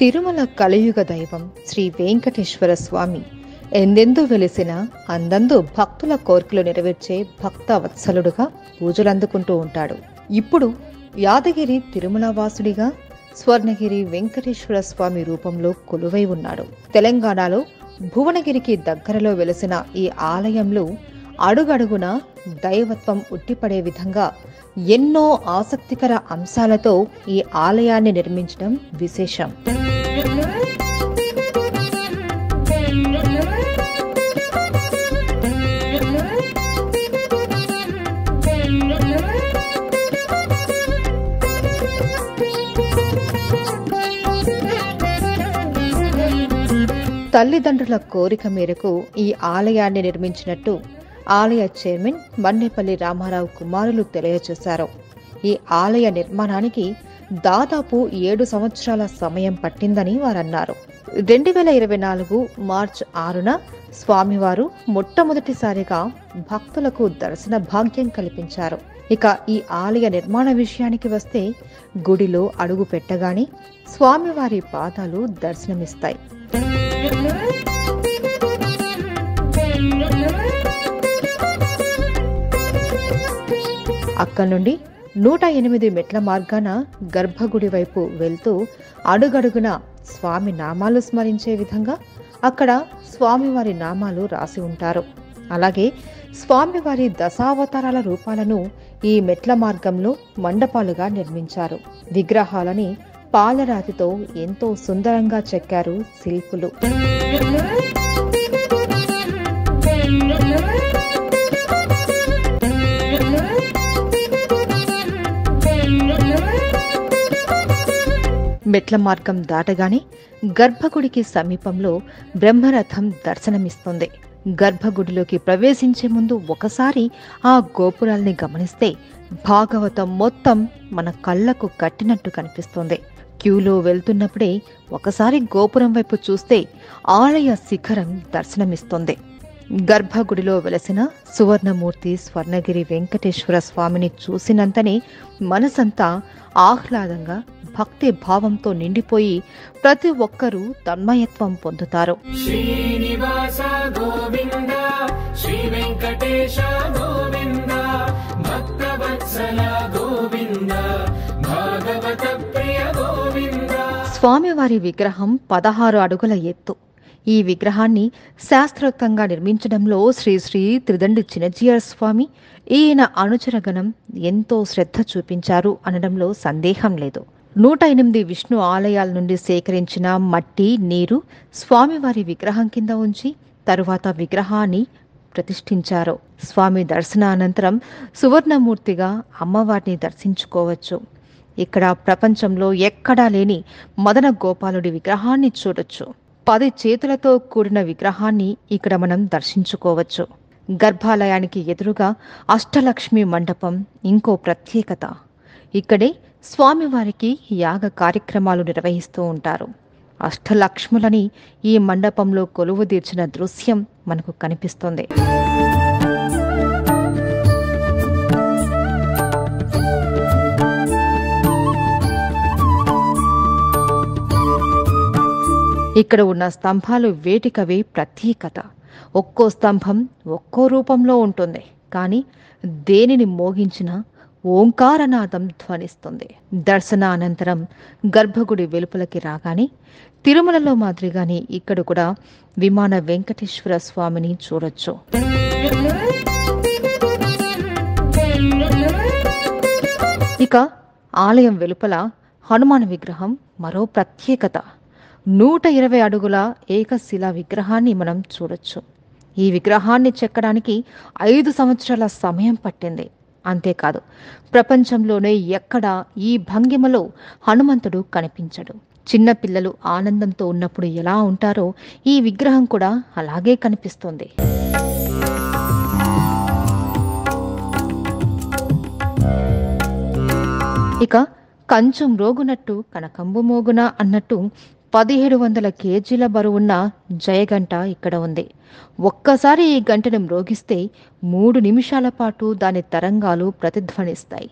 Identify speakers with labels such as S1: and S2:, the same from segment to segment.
S1: తిరుమల కలియుగ దైవం శ్రీ వెంకటేశ్వర స్వామి ఎందెందు వెలిసిన అందందు భక్తుల కోరికలు నెరవేర్చే భక్త వత్సలుడుగా పూజలందుకుంటూ ఉంటాడు. ఇప్పుడు యాదగిరి తిరుమల వాసుడిగా స్వర్ణగిరి వెంకటేశ్వర స్వామి రూపంలో కొలువై ఉన్నాడు. తెలంగాణలో భువనగిరికి దగ్గరలో వెలిసిన ఈ ఆలయంలో అడుగడుగున దైవత్వం ఉట్టిపడే విధంగా ఎన్నో ఆసక్తికర అంశాలతో ఈ ఆలయాన్ని నిర్మించడం విశేషం. తల్లిదండ్రుల కోరిక మేరకు ఈ ఆలయాన్ని నిర్మించినట్టు ఆలయ చైర్మన్ మన్నేపల్లి రామారావు కుమారులు తెలియజేశారు. ఈ ఆలయ నిర్మాణానికి దాదాపు 7 సంవత్సరాల సమయం పట్టిందని వారన్నారు. 2024 మార్చి 6న స్వామివారు మొట్టమొదటిసారిగా భక్తులకు దర్శన భాగ్యం కల్పించారు. ఇక ఈ ఆలయ నిర్మాణ విషయానికి వస్తే గుడిలో అడుగు పెట్టగానే స్వామివారి పాదాలు దర్శనమిస్తాయి. అక్కడి నుండి 108 మెట్ల మార్గాన గర్భగుడి వైపు వెళ్తూ అడుగడుగున స్వామి నామాలు స్మరించే విధంగా అక్కడ స్వామివారి నామాలు రాసి ఉంటారు. అలాగే స్వామివారి దశావతారాల రూపాలను ఈ మెట్ల మార్గంలో మండపాలుగా నిర్మించారు. విగ్రహాలని పాలరాతితో ఎంతో సుందరంగా చెక్కారు శిల్పులు. మెట్ల మార్గం దాటగానే గర్భగుడికి సమీపంలో బ్రహ్మరథం దర్శనమిస్తుంది. గర్భగుడిలోకి ప్రవేశించే ముందు ఒకసారి ఆ గోపురాల్ని గమనిస్తే భాగవతం మొత్తం మన కళ్లకు కట్టినట్టు కనిపిస్తుంది. క్యూలో వెళ్తున్నప్పుడే ఒకసారి గోపురం వైపు చూస్తే ఆలయ శిఖరం దర్శనమిస్తుంది. గర్భగుడిలో వెలసిన సువర్ణమూర్తి స్వర్ణగిరి వెంకటేశ్వర స్వామిని చూసినంతనే మనసంతా ఆహ్లాదంగా భక్తి భావంతో నిండిపోయి ప్రతి ఒక్కరూ తన్మయత్వం పొందుతారు.
S2: శ్రీనివాస గోవింద శ్రీ వెంకటేశ గోవింద భక్తవత్సల గోవింద భాగవత ప్రియ గోవింద. స్వామివారి విగ్రహం 16 అడుగుల ఎత్తు. ఈ విగ్రహాన్ని శాస్త్రోక్తంగా నిర్మించడంలో శ్రీ శ్రీ త్రిదండి చిన్నజీయర్ స్వామి ఈయన అనుచరగణం ఎంతో శ్రద్ధ చూపించారు అనడంలో సందేహం లేదు. 108 విష్ణు ఆలయాల నుండి సేకరించిన మట్టి, నీరు స్వామివారి విగ్రహం కింద ఉంచి తరువాత విగ్రహాన్ని ప్రతిష్ఠించారు. స్వామి దర్శనానంతరం సువర్ణమూర్తిగా అమ్మవారిని దర్శించుకోవచ్చు. ఇక్కడ ప్రపంచంలో ఎక్కడా లేని మదన గోపాలుడి విగ్రహాన్ని చూడొచ్చు. 10 చేతులతో కూడిన విగ్రహాన్ని ఇక్కడ మనం దర్శించుకోవచ్చు. గర్భాలయానికి ఎదురుగా అష్టలక్ష్మి మండపం ఇంకో ప్రత్యేకత. ఇక్కడే స్వామివారికి యాగ కార్యక్రమాలు నిర్వహిస్తూ ఉంటారు. అష్టలక్ష్ములని ఈ మండపంలో కొలువు తీర్చిన దృశ్యం మనకు కనిపిస్తుంది. ఇక్కడ ఉన్న స్తంభాలు వేటికవే ప్రత్యేకత. ఒక్కో స్తంభం ఒక్కో రూపంలో ఉంటుంది. కానీ దేనిని మోగించినా ఓంకారనాదం ధ్వనిస్తుంది. దర్శనానంతరం గర్భగుడి వెలుపలకి రాగానే తిరుమలలో మాదిరిగానే ఇక్కడ కూడా విమాన వెంకటేశ్వర స్వామిని చూడొచ్చు. ఇక ఆలయం వెలుపల హనుమాన్ విగ్రహం మరో ప్రత్యేకత. 120 అడుగుల ఏకశిలా విగ్రహాన్ని మనం చూడొచ్చు. ఈ విగ్రహాన్ని చెక్కడానికి 5 సంవత్సరాల సమయం పట్టింది. అంతేకాదు, ప్రపంచంలోనే ఎక్కడా ఈ భంగిమలో హనుమంతుడు కనిపించడు. చిన్న పిల్లలు ఆనందంతో ఉన్నప్పుడు ఎలా ఉంటారో ఈ విగ్రహం కూడా అలాగే కనిపిస్తుంది. ఇక కంచు మ్రోగునట్టు కనకంబు మోగున అన్నట్టు 1700 కేజీల బరువున్న జయగంట ఇక్కడ ఉంది. ఒక్కసారి ఈ గంటను మ్రోగిస్తే 3 నిమిషాల పాటు దాని తరంగాలు ప్రతిధ్వనిస్తాయి.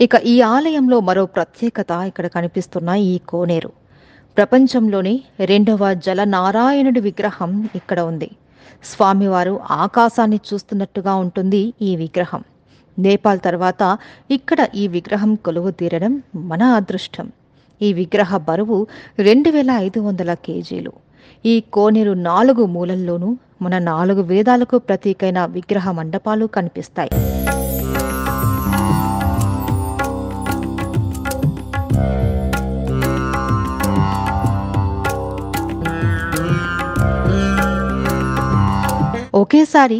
S2: ఇక ఈ ఆలయంలో మరో ప్రత్యేకత ఇక్కడ కనిపిస్తున్న ఈ కోనేరు. ప్రపంచంలోని 2వ జలనారాయణుడి విగ్రహం ఇక్కడ ఉంది. స్వామివారు ఆకాశాన్ని చూస్తున్నట్టుగా ఉంటుంది ఈ విగ్రహం. నేపాల్ తర్వాత ఇక్కడ ఈ విగ్రహం కొలువు తీరడం మన అదృష్టం. ఈ విగ్రహ బరువు 2500 కేజీలు. ఈ కోనేరు 4 మూలల్లోనూ మన 4 వేదాలకు ప్రతీకైన విగ్రహ మండపాలు కనిపిస్తాయి. ఒకేసారి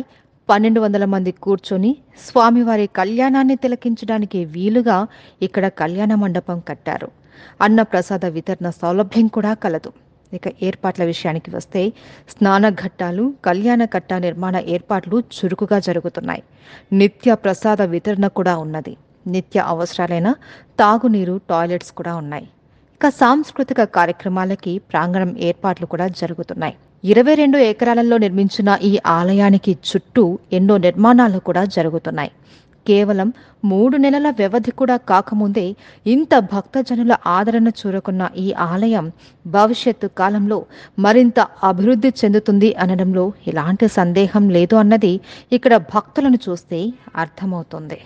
S2: 1200 మంది కూర్చొని స్వామివారి కళ్యాణాన్ని తిలకించడానికి వీలుగా ఇక్కడ కళ్యాణ మండపం కట్టారు. అన్నప్రసాద వితరణ సౌలభ్యం కూడా కలదు. ఇక ఏర్పాట్ల విషయానికి వస్తే స్నాన ఘట్టాలు, కళ్యాణ కట్ట నిర్మాణ ఏర్పాట్లు చురుకుగా జరుగుతున్నాయి. నిత్య ప్రసాద వితరణ కూడా ఉన్నది. నిత్య అవసరాలైన తాగునీరు, టాయిలెట్స్ కూడా ఉన్నాయి. ఇక సాంస్కృతిక కార్యక్రమాలకి ప్రాంగణం ఏర్పాట్లు కూడా జరుగుతున్నాయి. 22 ఎకరాలలో నిర్మించిన ఈ ఆలయానికి చుట్టూ ఎన్నో నిర్మాణాలు కూడా జరుగుతున్నాయి. కేవలం 3 నెలల వ్యవధి కూడా కాకముందే ఇంత భక్తజనుల ఆదరణ చూరకున్న ఈ ఆలయం భవిష్యత్తు కాలంలో మరింత అభివృద్ధి చెందుతుంది అనడంలో ఎలాంటి సందేహం లేదు అన్నది ఇక్కడ భక్తులను చూస్తే అర్థమవుతుంది.